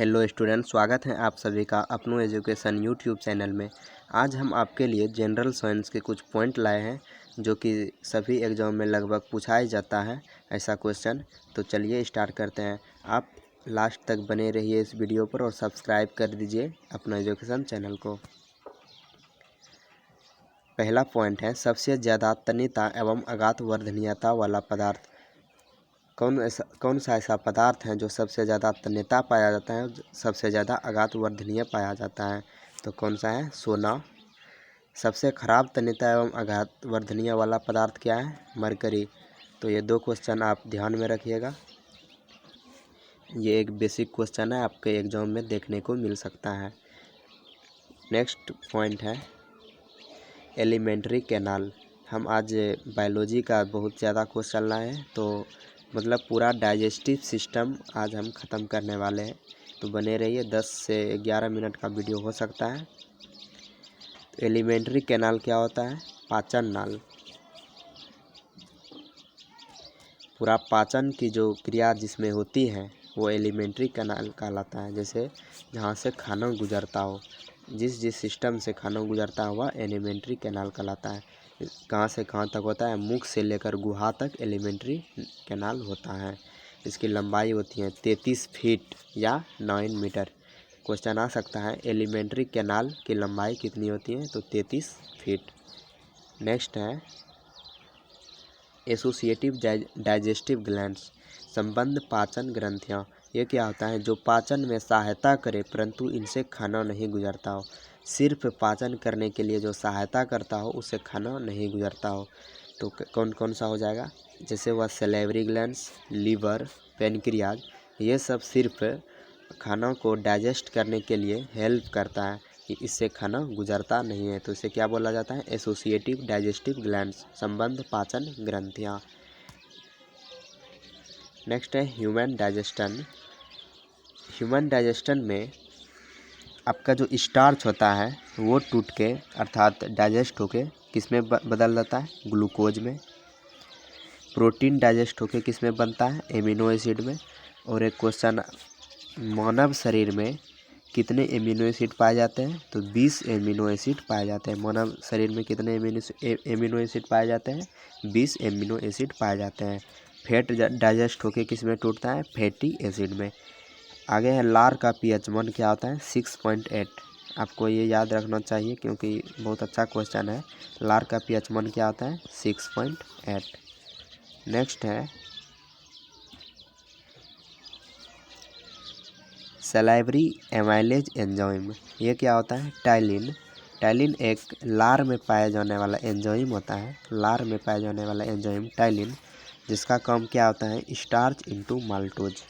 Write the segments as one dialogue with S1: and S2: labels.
S1: Hello student, स्वागत है आप सभी का अपनो एजुकेशन यूट्यूब चैनल में। आज हम आपके लिए जनरल साइंस के कुछ पॉइंट लाए हैं जो कि सभी एग्जाम में लगभग पूछा ही जाता है ऐसा क्वेश्चन। तो चलिए स्टार्ट करते हैं। आप लास्ट तक बने रहिए इस वीडियो पर और सब्सक्राइब कर दीजिए अपना एजुकेशन चैनल को। पहला पॉइंट है, सबसे ज़्यादा तन्यता एवं आघात वर्धनीयता वाला पदार्थ कौन सा ऐसा पदार्थ है जो सबसे ज़्यादा तन्यता पाया जाता है, सबसे ज़्यादा आघात वर्धनीय पाया जाता है? तो कौन सा है? सोना। सबसे खराब तन्यता एवं आघात वर्धनीय वाला पदार्थ क्या है? मरकरी। तो ये दो क्वेश्चन आप ध्यान में रखिएगा, ये एक बेसिक क्वेश्चन है, आपके एग्जाम में देखने को मिल सकता है। नेक्स्ट पॉइंट है एलिमेंट्री कैनाल। हम आज बायोलॉजी का बहुत ज़्यादा क्वेश्चन लाए हैं, तो मतलब पूरा डाइजेस्टिव सिस्टम आज हम ख़त्म करने वाले हैं। तो बने रहिए, 10 से 11 मिनट का वीडियो हो सकता है। तो एलिमेंट्री कैनाल क्या होता है? पाचन नाल। पूरा पाचन की जो क्रिया जिसमें होती है वो एलिमेंट्री कैनाल कहलाता है। जैसे जहाँ से खाना गुजरता हो, जिस सिस्टम से खाना गुजरता हुआ एलिमेंट्री कैनाल कहलाता है। कहाँ से कहाँ तक होता है? मुख से लेकर गुहा तक एलिमेंट्री कैनाल होता है। इसकी लंबाई होती है 33 फीट या 9 मीटर। क्वेश्चन आ सकता है एलिमेंट्री कैनाल की लंबाई कितनी होती है? तो 33 फीट। नेक्स्ट है एसोसिएटिव डाइजेस्टिव ग्लैंड्स, संबंध पाचन ग्रंथियाँ। ये क्या होता है? जो पाचन में सहायता करे परंतु इनसे खाना नहीं गुजरता हो। सिर्फ पाचन करने के लिए जो सहायता करता हो उससे खाना नहीं गुजरता हो। तो कौन कौन सा हो जाएगा? जैसे वह सैलिवरी ग्लैंड्स, लीवर, पेनक्रियाज, ये सब सिर्फ खाना को डाइजेस्ट करने के लिए हेल्प करता है कि इससे खाना गुजरता नहीं है। तो इसे क्या बोला जाता है? एसोसिएटिव डाइजेस्टिव ग्लैंड्स, संबंध पाचन ग्रंथियाँ। नेक्स्ट है ह्यूमन डाइजेशन। ह्यूमन डाइजेशन में आपका जो स्टार्च होता है वो टूट के अर्थात डाइजेस्ट होके किस में बदल जाता है? ग्लूकोज में। प्रोटीन डाइजेस्ट होके किस में बनता है? एमिनो एसिड में। और एक क्वेश्चन, मानव शरीर में कितने एमिनो एसिड पाए जाते हैं? तो 20 एमिनो एसिड पाए जाते हैं। मानव शरीर में कितने एमिनो एसिड पाए जाते हैं? 20 एमिनो एसिड पाए जाते हैं। फैट डाइजेस्ट होके किस में टूटता है? फैटी एसिड में। आगे है लार का पीएच मान क्या होता है? 6.8। आपको ये याद रखना चाहिए क्योंकि बहुत अच्छा क्वेश्चन है। लार का पीएच मान क्या होता है? 6.8। नेक्स्ट है सलाइवरी एमाइलेज एंजाइम। ये क्या होता है? टाइलिन। टाइलिन एक लार में पाया जाने वाला एंजाइम होता है। लार में पाया जाने वाला एंजाइम टाइलिन, जिसका काम क्या होता है? Starch into maltose.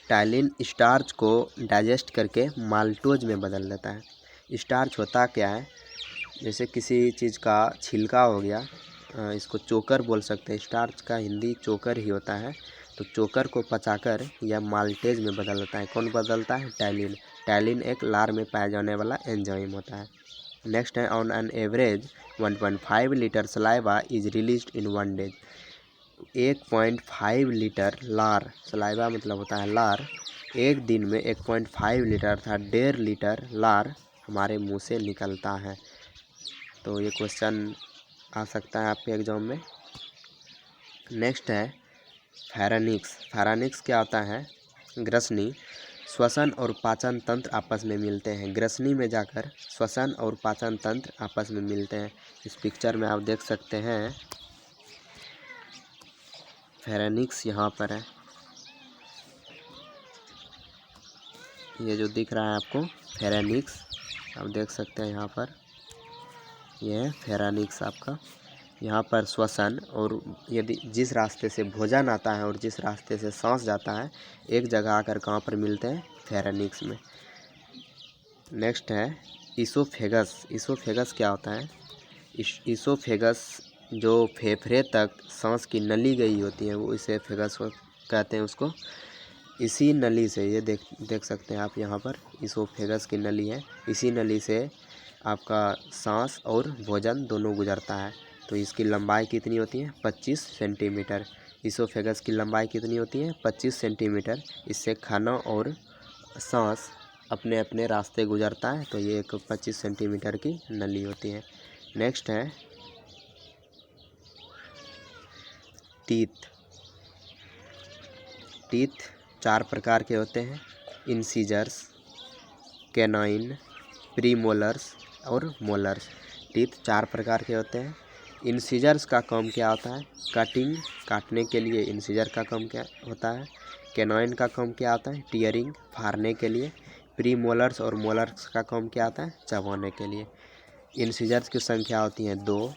S1: Ptyalin starch को डाइजेस्ट करके माल्टोज में बदल देता है। स्टार्च होता क्या है? जैसे किसी चीज़ का छिलका हो गया, इसको चोकर बोल सकते हैं। स्टार्च का हिंदी चोकर ही होता है। तो चोकर को पचाकर यह माल्टेज में बदल देता है। कौन बदलता है? टाइलिन। टाइलिन एक लार में पाया जाने वाला एंजाइम होता है। नेक्स्ट है on an average 1.5 litre saliva is released in 1 day. 1.5 litre लार, सलाइवा मतलब होता है लार, एक दिन में 1.5 लीटर अर्थात 1.5 लीटर लार हमारे मुंह से निकलता है। तो ये क्वेश्चन आ सकता है आपके एग्जाम में। नेक्स्ट है फेरेनिक्स। फेरेनिक्स क्या होता है? ग्रसनी। श्वसन और पाचन तंत्र आपस में मिलते हैं। ग्रसनी में जाकर श्वसन और पाचन तंत्र आपस में मिलते हैं। इस पिक्चर में आप देख सकते हैं फेरेनिक्स यहाँ पर है। ये जो दिख रहा है आपको फेरेनिक्स, आप देख सकते हैं यहाँ पर, ये है फेरेनिक्स आपका। यहाँ पर श्वसन और यदि जिस रास्ते से भोजन आता है और जिस रास्ते से सांस जाता है, एक जगह आकर कहाँ पर मिलते हैं? फेरेनिक्स में। नेक्स्ट है इसोफेगस। इसोफेगस क्या होता है? इसोफेगस जो फेफड़े तक सांस की नली गई होती है वो इसोफेगस कहते हैं उसको। इसी नली से, ये देख सकते हैं आप यहाँ पर, इसोफेगस की नली है। इसी नली से आपका सांस और भोजन दोनों गुजरता है। तो इसकी लंबाई कितनी होती है? 25 सेंटीमीटर। ईसोफेगस की लंबाई कितनी होती है? 25 सेंटीमीटर। इससे खाना और सांस अपने अपने रास्ते गुजरता है, तो ये एक 25 सेंटीमीटर की नली होती है। नेक्स्ट है टीथ। टीथ 4 प्रकार के होते हैं, इंसीजर्स, कैनाइन, प्रीमोलर्स और मोलर्स। टीथ 4 प्रकार के होते हैं। इंसीजर्स का काम क्या होता है? कटिंग, काटने के लिए इंसीजर का काम क्या होता है। कैनाइन का काम क्या होता है? टीयरिंग, फाड़ने के लिए। प्रीमोलर्स और मोलर्स का काम क्या होता है? चबाने के लिए। इंसीजर्स की संख्या होती है 2,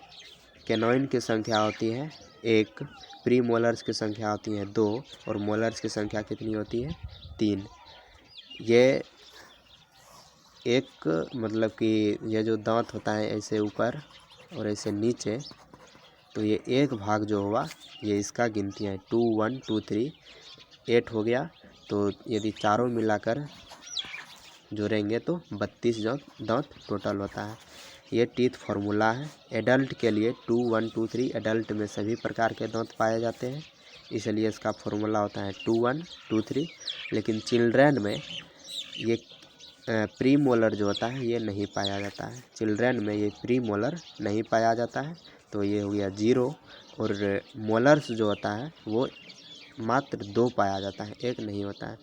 S1: कैनाइन की संख्या होती है 1, प्रीमोलर्स की संख्या होती है 2 और मोलर्स की संख्या कितनी होती है? 3। ये एक मतलब कि ये जो दांत होता है ऐसे ऊपर और ऐसे नीचे, तो ये एक भाग जो हुआ ये इसका गिनती है 2 1 2 3 8 हो गया। तो यदि चारों मिलाकर जोड़ेंगे तो 32 दांत टोटल होता है। ये टीथ फार्मूला है। एडल्ट के लिए 2 1 2 3 एडल्ट में सभी प्रकार के दांत पाए जाते हैं, इसलिए इसका फार्मूला होता है 2 1 2 3। लेकिन चिल्ड्रन में ये प्री मोलर जो होता है ये नहीं पाया जाता है। चिल्ड्रन में ये प्री मोलर नहीं पाया जाता है, तो ये हो गया 0। और मोलर्स जो होता है वो मात्र 2 पाया जाता है, 1 नहीं होता है,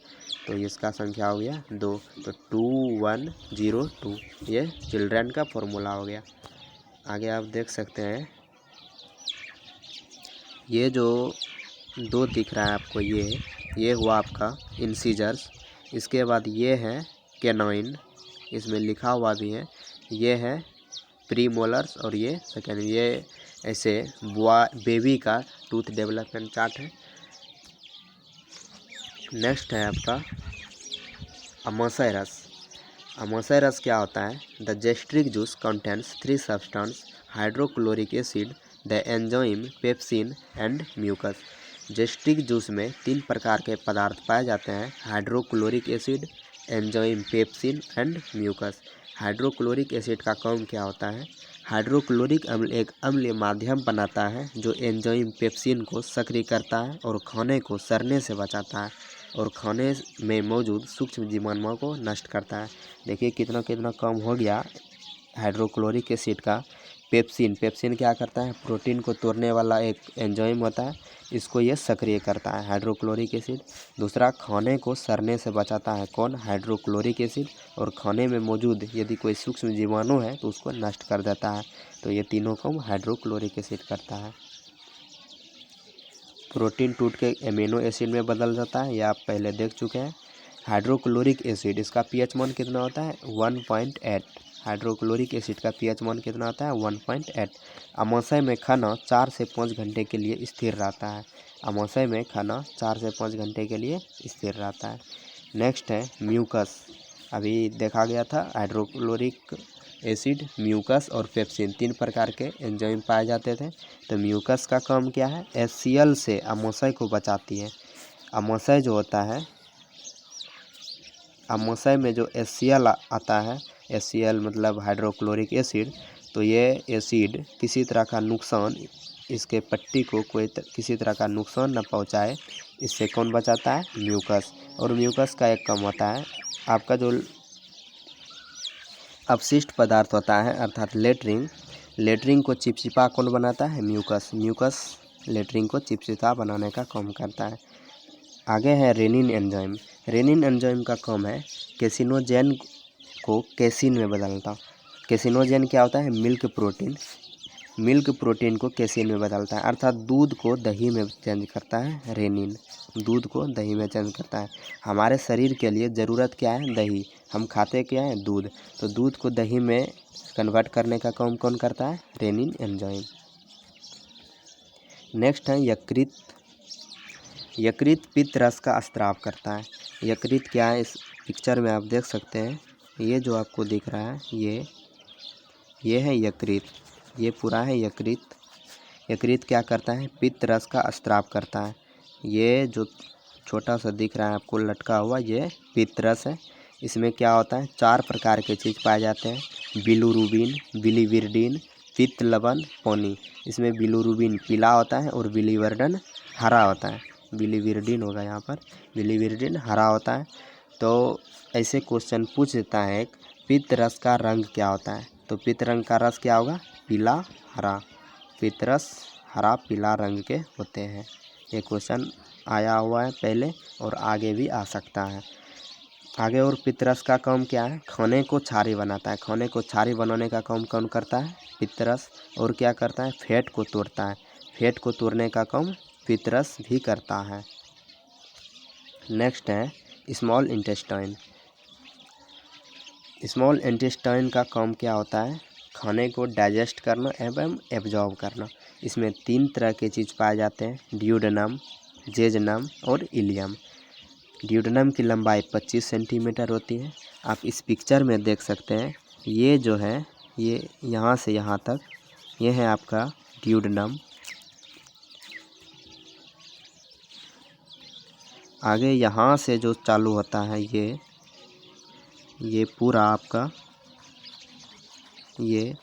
S1: तो इसका संख्या हो गया 2। तो 2 1 0 2 ये चिल्ड्रन का फॉर्मूला हो गया। आगे आप देख सकते हैं ये जो 2 दिख रहा है आपको, ये हुआ आपका इंसीजर्स। इसके बाद ये है कैनाइन, इसमें लिखा हुआ भी है। ये है प्रीमोलर्स और ये सेकेंड। ये ऐसे बेबी का टूथ डेवलपमेंट चार्ट है। नेक्स्ट है आपका अमाशय रस। अमाशय रस क्या होता है? The gastric juice contains 3 substance, hydrochloric acid, the enzyme pepsin and mucus. Gastric juice में 3 प्रकार के पदार्थ पाए जाते हैं, hydrochloric acid, enzyme pepsin and mucus. Hydrochloric acid का काम क्या होता है? हाइड्रोक्लोरिक अम्ल एक अम्लीय माध्यम बनाता है जो एंजाइम पेप्सिन को सक्रिय करता है और खाने को सड़ने से बचाता है और खाने में मौजूद सूक्ष्म जीवाणुओं को नष्ट करता है। देखिए कितना कितना कम हो गया हाइड्रोक्लोरिक एसिड का। पेप्सिन क्या करता है? प्रोटीन को तोड़ने वाला एक एंजाइम होता है, इसको ये सक्रिय करता है हाइड्रोक्लोरिक एसिड। दूसरा, खाने को सड़ने से बचाता है कौन? Hydrochloric acid. और खाने में मौजूद यदि कोई सूक्ष्म जीवाणु है तो उसको नष्ट कर देता है। तो ये तीनों काम हाइड्रोक्लोरिक एसिड करता है। प्रोटीन टूट के एमिनो एसिड में बदल जाता है, ये आप पहले देख चुके हैं। हाइड्रोक्लोरिक एसिड, इसका पीएच मान कितना होता है? 1.8। हाइड्रोक्लोरिक एसिड का पीएच मान कितना होता है? 1.8। अमाशय में खाना 4 से 5 घंटे के लिए स्थिर रहता है। अमाशय में खाना 4 से 5 घंटे के लिए स्थिर रहता है। नेक्स्ट है म्यूकस। अभी देखा गया था हाइड्रोक्लोरिक एसिड, म्यूकस और पेप्सिन 3 प्रकार के एंजाइम पाए जाते थे। तो म्यूकस का काम क्या है? HCl से अमाशय को बचाती है। अमाशय जो होता है, अमाशय में जो HCl आता है, HCl मतलब हाइड्रोक्लोरिक एसिड, तो ये एसिड किसी तरह का नुकसान, इसके पट्टी को किसी तरह का नुकसान न पहुंचाए, इससे कौन बचाता है? म्यूकस। और म्यूकस का एक काम होता है, आपका जो अपशिष्ट पदार्थ होता है अर्थात लेटरिन को चिपचिपा कौन बनाता है? म्यूकस लेटरिन को चिपचिपा बनाने का काम करता है। आगे है रेनिन एंजाइम। रेनिन एंजाइम का काम है कैसिनोजेन को कैसिन में बदलता। कैसिनोजेन क्या होता है? मिल्क प्रोटीन को कैसिन में बदलता है, अर्थात दूध को दही में चेंज करता है। रेनिन दूध को दही में चेंज करता है। हमारे शरीर के लिए ज़रूरत क्या है? दही। हम खाते क्या है? दूध। तो दूध को दही में कन्वर्ट करने का काम कौन करता है? Rennin enzyme. नेक्स्ट है यकृत। यकृत पित्त रस का स्त्राव करता है। यकृत क्या है? इस पिक्चर में आप देख सकते हैं, ये जो आपको दिख रहा है ये है यकृत, ये पूरा है यकृत। यकृत क्या करता है? पित्त रस का स्त्राव करता है। ये जो छोटा सा दिख रहा है आपको लटका हुआ, ये पित्त रस है। इसमें क्या होता है? 4 प्रकार के चीज़ पाए जाते हैं, बिलिरुबिन, बिलिवर्डिन, पित्त लवण, पानी। इसमें बिलिरुबिन पीला होता है और बिलिवर्डन हरा होता है, बिलिविरडिन होगा यहाँ पर, बिलिविरडिन हरा होता है। तो ऐसे क्वेश्चन पूछ देता है एक, पित्त रस का रंग क्या होता है? तो पित्त रंग का रस क्या होगा? पीला हरा। पित्त रस हरा पीला रंग के होते हैं। ये क्वेश्चन आया हुआ है पहले और आगे भी आ सकता है। आगे, और पित्त रस का काम क्या है? खाने को क्षारीय बनाता है। खाने को क्षारीय बनाने का काम कौन करता है? पित्त रस। और क्या करता है? फैट को तोड़ता है। फैट को तोड़ने का काम पित्त रस भी करता है। नेक्स्ट है स्मॉल इंटेस्टाइन। स्मॉल इंटेस्टाइन का काम क्या होता है? खाने को डाइजेस्ट करना एवं एब्जॉर्ब करना। इसमें 3 तरह के चीज़ पाए जाते हैं, ड्यूडेनम, जेजनम और इलियम। ड्यूडेनम की लंबाई 25 सेंटीमीटर होती है। आप इस पिक्चर में देख सकते हैं, ये जो है ये यहाँ से यहाँ तक, ये है आपका ड्यूडेनम। आगे यहाँ से जो चालू होता है ये पूरा आपका, ये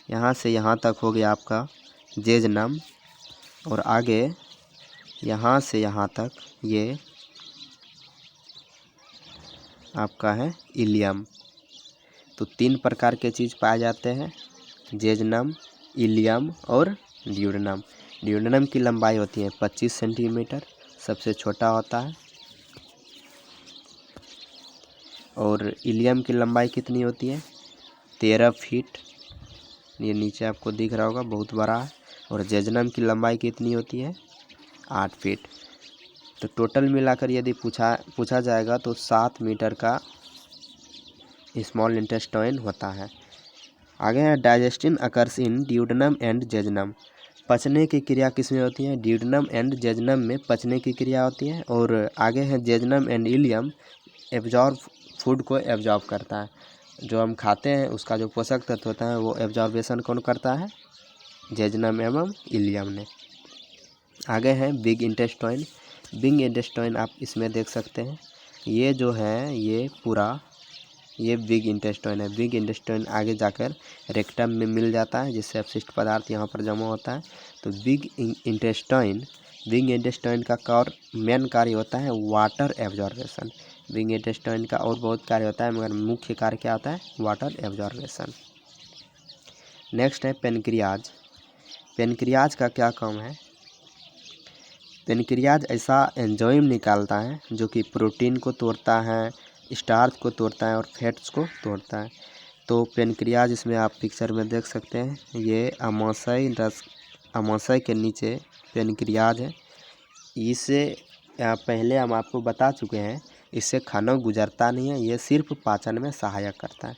S1: यहाँ से यहाँ तक हो गया आपका जेजनम, और आगे यहाँ से यहाँ तक ये आपका है इलियम। तो 3 प्रकार के चीज़ पाए जाते हैं, जेजनम, इलियम और ड्यूडेनम। ड्यूडेनम की लंबाई होती है 25 सेंटीमीटर, सबसे छोटा होता है। और इलियम की लंबाई कितनी होती है? 13 फीट। ये नीचे आपको दिख रहा होगा, बहुत बड़ा है। और जेजनम की लंबाई कितनी होती है? 8 फीट। तो टोटल मिलाकर यदि पूछा जाएगा तो 7 मीटर का स्मॉल इंटेस्टाइन होता है। आगे है डाइजेस्टिन अकर्स इन ड्यूडेनम एंड जेजनम। पचने की क्रिया किसमें होती है? ड्यूडेनम एंड जेजनम में पचने की क्रिया होती है। और आगे है जेजनम एंड इलियम, एब्जॉर्ब, फूड को एब्जॉर्ब करता है। जो हम खाते हैं उसका जो पोषक तत्व होता है वो एब्जॉर्बेशन कौन करता है? जेजनम एवं इलियम ने। आगे है बिग इंटेस्टाइन। बिग इंटेस्टाइन आप इसमें देख सकते हैं, ये जो है ये पूरा ये बिग इंटेस्टाइन है। बिग इंटेस्टाइन आगे जाकर रेक्टम में मिल जाता है, जिससे अपशिष्ट पदार्थ यहाँ पर जमा होता है। तो बिग इंटेस्टाइन का मेन कार्य होता है वाटर एब्जॉर्बेशन। बिग इंटेस्टाइन का और बहुत कार्य होता है, मगर मुख्य कार्य क्या होता है? Water absorption. नेक्स्ट है पेनक्रियाज। पेनक्रियाज का क्या काम है? पेनक्रियाज ऐसा एंजाइम निकालता है जो कि प्रोटीन को तोड़ता है, स्टार्च को तोड़ता है और फैट्स को तोड़ता है। तो पेनक्रियाज इसमें आप पिक्चर में देख सकते हैं, ये अमाशय के नीचे पेनक्रियाज है। इसे पहले हम आपको बता चुके हैं, इससे खाना गुजरता नहीं है, ये सिर्फ पाचन में सहायक करता है।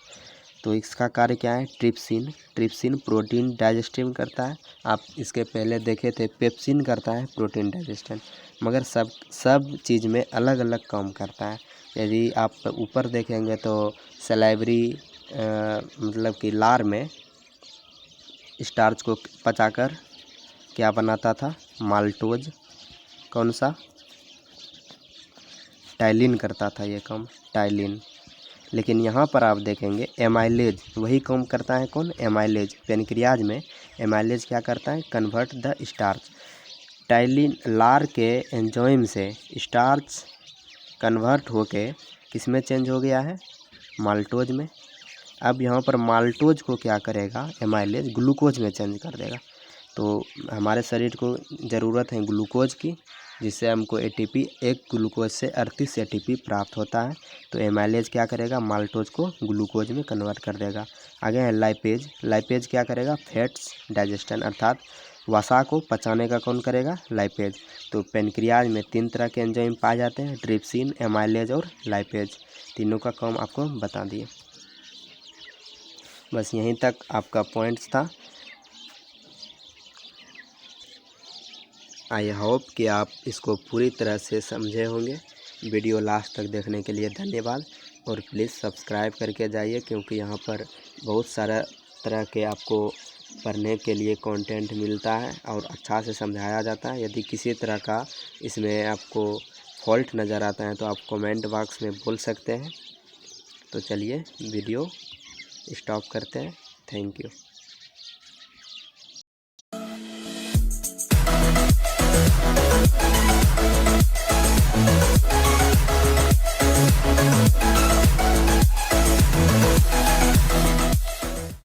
S1: तो इसका कार्य क्या है? ट्रिप्सिन प्रोटीन डाइजेस्टिव करता है। आप इसके पहले देखे थे पेप्सिन करता है प्रोटीन डाइजेशन, मगर सब चीज़ में अलग अलग काम करता है। यदि आप ऊपर देखेंगे तो सलाइवरी मतलब कि लार में स्टार्च को पचाकर क्या बनाता था? माल्टोज। कौन सा? टाइलिन करता था ये काम, टाइलिन। लेकिन यहाँ पर आप देखेंगे एमाइलेज वही काम करता है। कौन? एमाइलेज। पेनक्रियाज में एमाइलेज क्या करता है? Convert the starch. टाइलिन लार के एंजाइम से स्टार्च कन्वर्ट होके किस में चेंज हो गया है? माल्टोज में। अब यहाँ पर माल्टोज को क्या करेगा? एमाइलेज ग्लूकोज में चेंज कर देगा। तो हमारे शरीर को ज़रूरत है ग्लूकोज की, जिससे हमको एटीपी, एक ग्लूकोज से 38 एटीपी प्राप्त होता है। तो एमाइलेज क्या करेगा? माल्टोज को ग्लूकोज में कन्वर्ट कर देगा। आगे है लाइपेज। लाइपेज क्या करेगा? फैट्स डाइजेशन अर्थात वसा को पचाने का कौन करेगा? लाइपेज। तो पेनक्रियाज में 3 तरह के एंजाइम पाए जाते हैं, ट्रिप्सिन, एमाइलेज और लाइपेज। तीनों का काम आपको बता दिए। बस यहीं तक आपका पॉइंट्स था। आई होप कि आप इसको पूरी तरह से समझे होंगे। वीडियो लास्ट तक देखने के लिए धन्यवाद, और प्लीज़ सब्सक्राइब करके जाइए, क्योंकि यहाँ पर बहुत सारा तरह के आपको पढ़ने के लिए कंटेंट मिलता है और अच्छा से समझाया जाता है। यदि किसी तरह का इसमें आपको फॉल्ट नज़र आता है तो आप कमेंट बॉक्स में बोल सकते हैं। तो चलिए वीडियो स्टॉप करते हैं। Thank you.